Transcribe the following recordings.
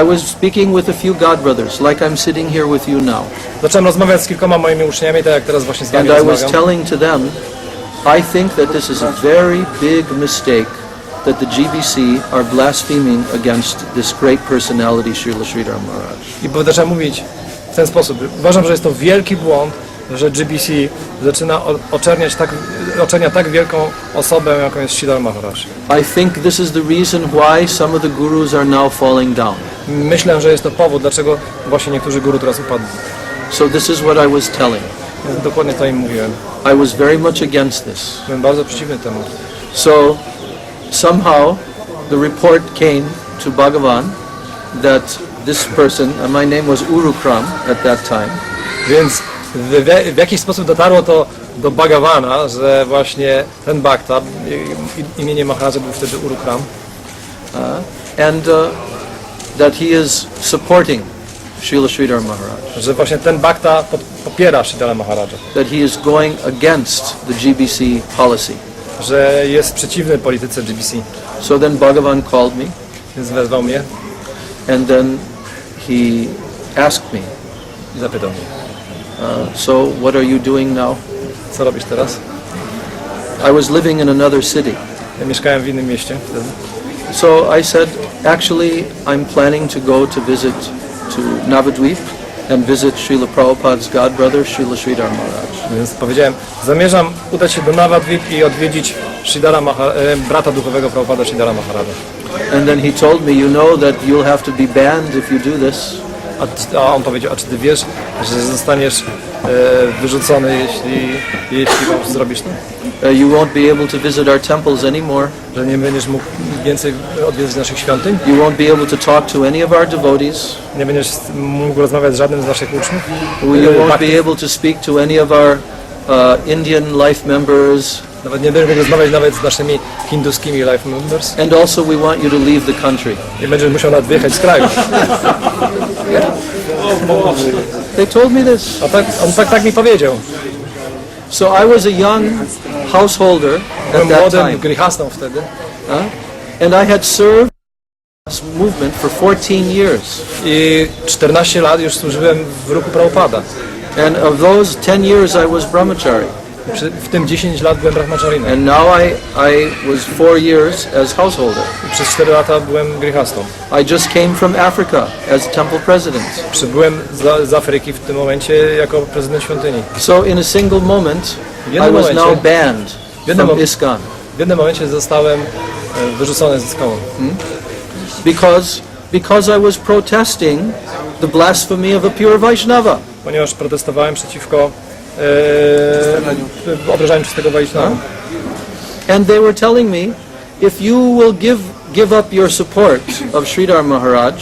I was speaking with a few God brothers, like I'm sitting here with you now. Zacząłem rozmawiać z kilkoma moimi uczniami, tak jak teraz właśnie z wami And I was rozmawiam. telling to them, I think that this is a very big mistake that the GBC are blaspheming against this great personality, Srila Sridhar Maharaj. I zacząłem mówić w ten sposób. Uważam, że jest to wielki błąd, że GBC zaczyna oczerniać tak wielką osobę, jaką jest Sridhar Maharaj. I think this is the reason why some of the gurus are now falling down. Myślę, że jest to powód, dlaczego właśnie niektórzy guru teraz upadli. So this is what I was telling. Więc dokładnie to im mówiłem. I was very much against this. Byłem bardzo przeciwny temu. So somehow the report came to Bhagavan that this person, and my name was Urukram at that time. Więc w jakiś sposób dotarło to do Bhagavana, że właśnie ten Bhakta, imienie Maharaja był wtedy Urukram, and that he is supporting Srila Sridhar Maharaj. że właśnie ten Bhakta popiera Sridhara Maharaja, That he is going against the GBC policy. że jest przeciwny polityce GBC. So then Bhagavan called me, Więc wezwał mnie and then he asked me, i zapytał mnie, so what are you doing now? co robisz teraz? I was living in another city. Ja mieszkałem w innym mieście wtedy. So I said, actually, I'm planning to go to visit to Navadvip and visit Srila Prabhupada's god brother, Srila Sridhar Maharaj. Więc powiedziałem, zamierzam udać się do Navadvip i odwiedzić brata duchowego Prabhupada Sridhara Maharaja. And then he told me, you know that you'll have to be banned if you do this. A on powiedział, a czy ty wiesz, że zostaniesz wyrzucony, jeśli zrobisz to? You won't be able to visit our temples anymore. Że nie będziesz mógł więcej odwiedzać naszych świątyń? You won't be able to talk to any of our devotees. Nie będziesz mógł rozmawiać z żadnym z naszych uczniów? You won't be able to speak to any of our Indian life members. Nawet nie będziesz mógł rozmawiać nawet z naszymi hinduskimi life members? And also we want you to leave the country. I będziesz musiał nawet wyjechać z kraju. They told me this. A on tak mi powiedział. So I was a young householder Byłem at that młodym time. grihastą wtedy. And I had served this movement for 14 years. I 14 lat już służyłem w ruchu Prabhupada. And of those 10 years I was brahmachari. W tym 10 lat byłem brahmacharinem. And now I was 4 years as householder. I przez 4 lata byłem grihastą. I just came from Africa as temple president. Przybyłem z Afryki w tym momencie jako prezydent świątyni. So in a single moment I was now banned from ISKCON. W jednym momencie zostałem wyrzucony ze szkoły. Because I was protesting the blasphemy of a pure Vaishnava. Ponieważ protestowałem przeciwko obrażaniu czystego Vaishnava. And they were telling me, if you will give up your support of Sridhar Maharaj,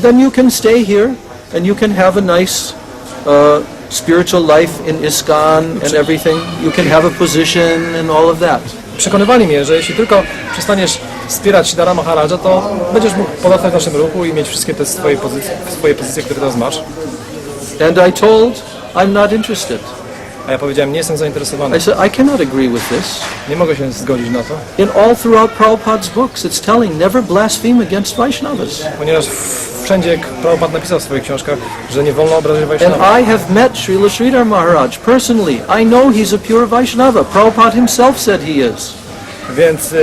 then you can stay here and you can have a nice spiritual life in ISKCON and everything. You can have a position and all of that. Przekonywali mnie, że jeśli tylko przestaniesz wspierać Sridhara Maharaja, to będziesz mógł pozostać w naszym ruchu i mieć wszystkie te swoje pozycje, które teraz masz. And I told, I'm not interested. A ja powiedziałem, nie jestem zainteresowany. I said, I cannot agree with this. Nie mogę się zgodzić na to. In all throughout Prabhupada's books, it's telling, never blaspheme against Vaishnavas. Ponieważ wszędzie Prabhupada napisał w swoich książkach, że nie wolno obrażać Vaishnava. And I have met Srila Sridhar Maharaj personally. I know he's a pure Vaishnava. Prabhupada himself said he is. Więc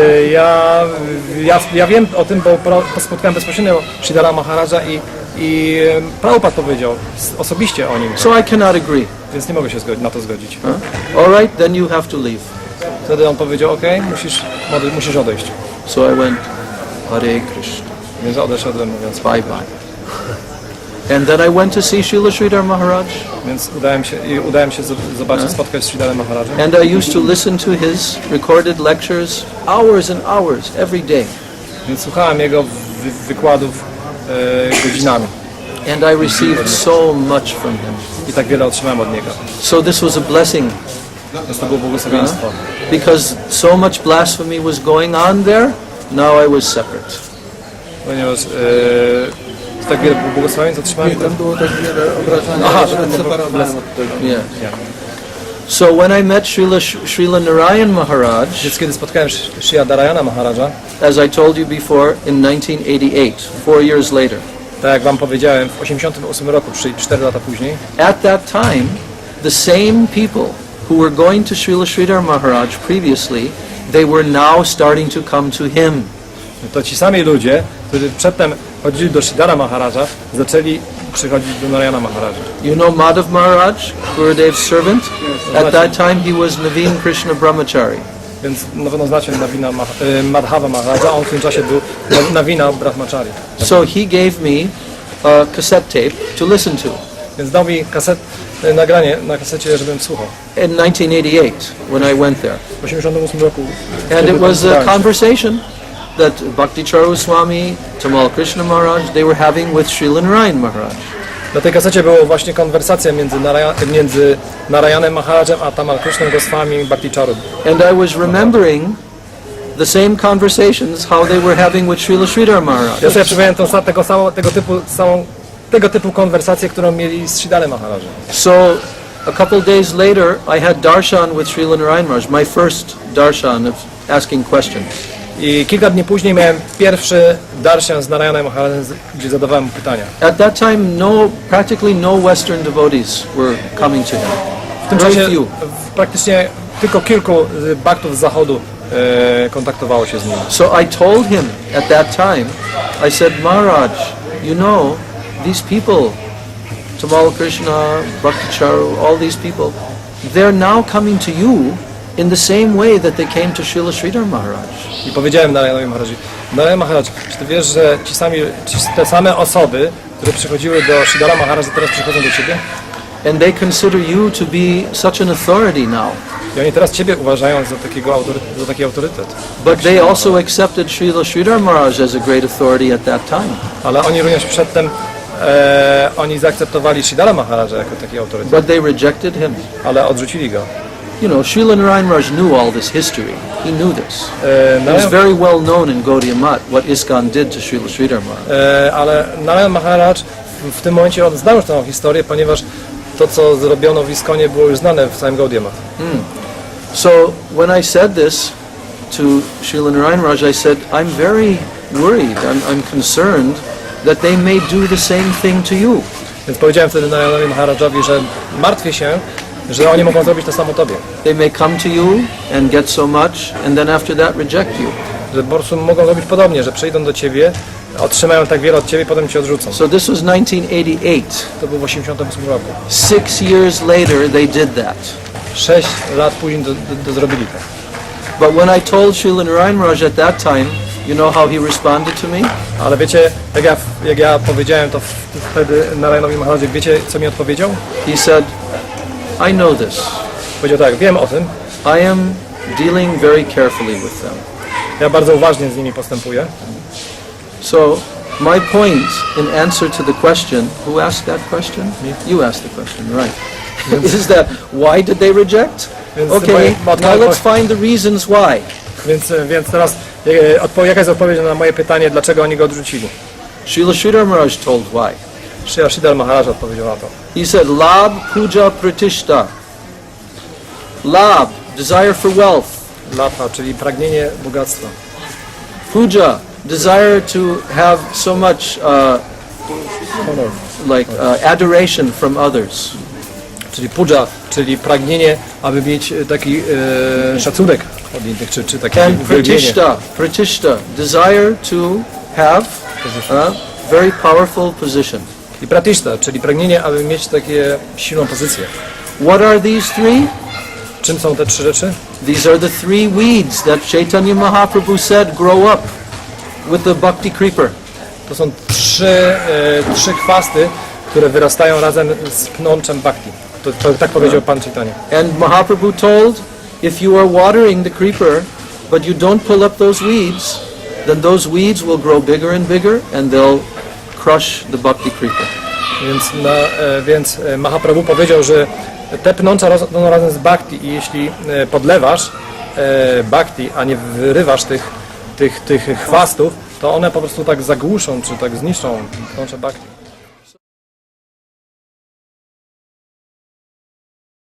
ja wiem o tym, bo spotkałem bezpośrednio Sridhara Maharaja i Prabhupada powiedział osobiście o nim. So I cannot agree. Więc nie mogę się na to zgodzić. All right, then you have to leave. Wtedy on powiedział, okej, musisz odejść. So I went, Hare Krishna. Więc odeszedłem, mówiąc Bye bye. And then I went to see Srila Sridhar Maharaj. Więc udałem się zobaczyć, spotkać z Sridharem Maharajem. And I used to listen to his recorded lectures hours and hours every day. Więc słuchałem jego wykładów godzinami. And I received so much from him. I tak wiele otrzymałem od niego. So this was a blessing. Więc to było błogosławieństwo. Because so much blasphemy was going on there, now I was separate. Ponieważ tak wiele błogosławieństw otrzymałem. Tam było tak wiele obrażania. Aha, Yeah. So when I met Srila Narayan Maharaj, Więc kiedy spotkałem Srila Narayana Maharaja, as I told you before, in 1988, 4 years later. tak jak wam powiedziałem, w 88 roku, czyli 4 lata później, at that time, the same people who were going to Srila Sridhar Maharaj previously, they were now starting to come to him. to ci sami ludzie, którzy przedtem chodzili do Sridhara Maharaja, zaczęli przychodzić do Narayana Maharaja. You know Madhav Maharaj, Gurudev's servant? At that time he was Naveen Krishna Brahmachari. Więc na pewno znacie Madhava Maharaja, on w tym czasie był Navina Brahmachari. So he gave me a cassette tape to listen to Więc dał mi nagranie na kasecie, żebym słuchał. in 1988 when I went there. W 88 roku. And it was a conversation that Bhakti Charu Swami, Tamal Krishna Maharaj, they were having with Srila Narayan Maharaj. Na tej kasecie była właśnie konwersacja między Narayanem Maharajem a Tamal Krishna Goswami i Bhakti Charu. And I was remembering the same conversations how they were having with Srila Sridhar Maharaj. Ja sobie przypomniałem tego typu konwersację, którą mieli z Sridharem Maharajem. So a couple days later I had darshan with Srila Narayan Maharaj, my first darshan of asking questions. I kilka dni później miałem pierwszy darshan z Narayanem Maharajem, gdzie zadawałem mu pytania. At that time practically no Western devotees were coming to him. W tym Very czasie few. praktycznie tylko kilku baktów z zachodu kontaktowało się z nim. So I told him at that time, I said, Maharaj, you know, these people, Tamal Krishna, Bhakti Charu, all these people, they're now coming to you in the same way that they came to Srila Sridhar Maharaj. I powiedziałem Narayanowi Maharaji, Narayan Maharaj, czy ty wiesz, że te same osoby, które przychodziły do Sridhara Maharaja, teraz przychodzą do ciebie? And they consider you to be such an authority now. I oni teraz ciebie uważają za taki autorytet. But they also accepted Srila Sridhar Maharaj as a great authority at that time. Ale oni również przedtem oni zaakceptowali Sridhara Maharaja jako taki autorytet, But they rejected him. ale odrzucili go. You know, Srila Narayan Maharaj knew all this history. He knew this. It was Narayan, very well known in Gaudiya Math what ISKCON did to Srila Sridhar Maharaj. ale Narayan Maharaj w tym momencie on znał już tę historię, ponieważ to, co zrobiono w ISKCONie, było już znane w całym Gaudiya Math. So when I said this to Srila Narayan Maharaj, I said, I'm very worried, I'm concerned that they may do the same thing to you. Więc powiedziałem wtedy Narayanowi Maharajowi, że martwię się, że oni mogą zrobić to samo tobie. They may come to you and get so much, and then after that reject you. Że po prostu mogą zrobić podobnie, że przyjdą do ciebie, otrzymają tak wiele od ciebie, potem cię odrzucą. So this was 1988. To było w 88 roku. 6 years later they did that. 6 lat później zrobili to. But when I told Srila Narayan Maharaj at that time, you know how he responded to me? Ale wiecie, jak ja powiedziałem to wtedy Narayanowi Maharajowi, wiecie, co mi odpowiedział? He said, I know this. Powiedział tak, wiem o tym, I am dealing very carefully with them. ja bardzo uważnie z nimi postępuję. So my point in answer to the question, who asked that question? Me. You asked the question, right. Is that why did they reject? Więc Okay, moja now let's find the reasons why. Więc teraz jaka jest odpowiedź na moje pytanie, dlaczego oni go odrzucili? Srila Sridhar Maharaj told why. Sridhar Maharaj odpowiedział na to. He said, Labh puja pratishta. Labh, desire for wealth. Latha, czyli pragnienie bogactwa. Puja, desire to have so much Honor. adoration from others. Czyli puja, czyli pragnienie, aby mieć taki szacunek od innych, czy takie And uwielbienie. pratishta, desire to have a very powerful position. I pratishta, czyli pragnienie, aby mieć takie silną pozycję. What are these three? Czym są te 3 rzeczy? These are the three weeds that Chaitanya Mahaprabhu said grow up with the bhakti creeper. To są trzy chwasty, które wyrastają razem z pnączem bhakti. Tak powiedział Pan Chaitanya. And Mahaprabhu told, if you are watering the creeper, but you don't pull up those weeds, then those weeds will grow bigger and bigger and they'll crush the bhakti creeper. Więc Mahaprabhu powiedział, że te pnącza rosną razem z bhakti i jeśli podlewasz bhakti, a nie wyrywasz tych chwastów, to one po prostu tak zagłuszą, czy tak zniszczą pnącze bhakti.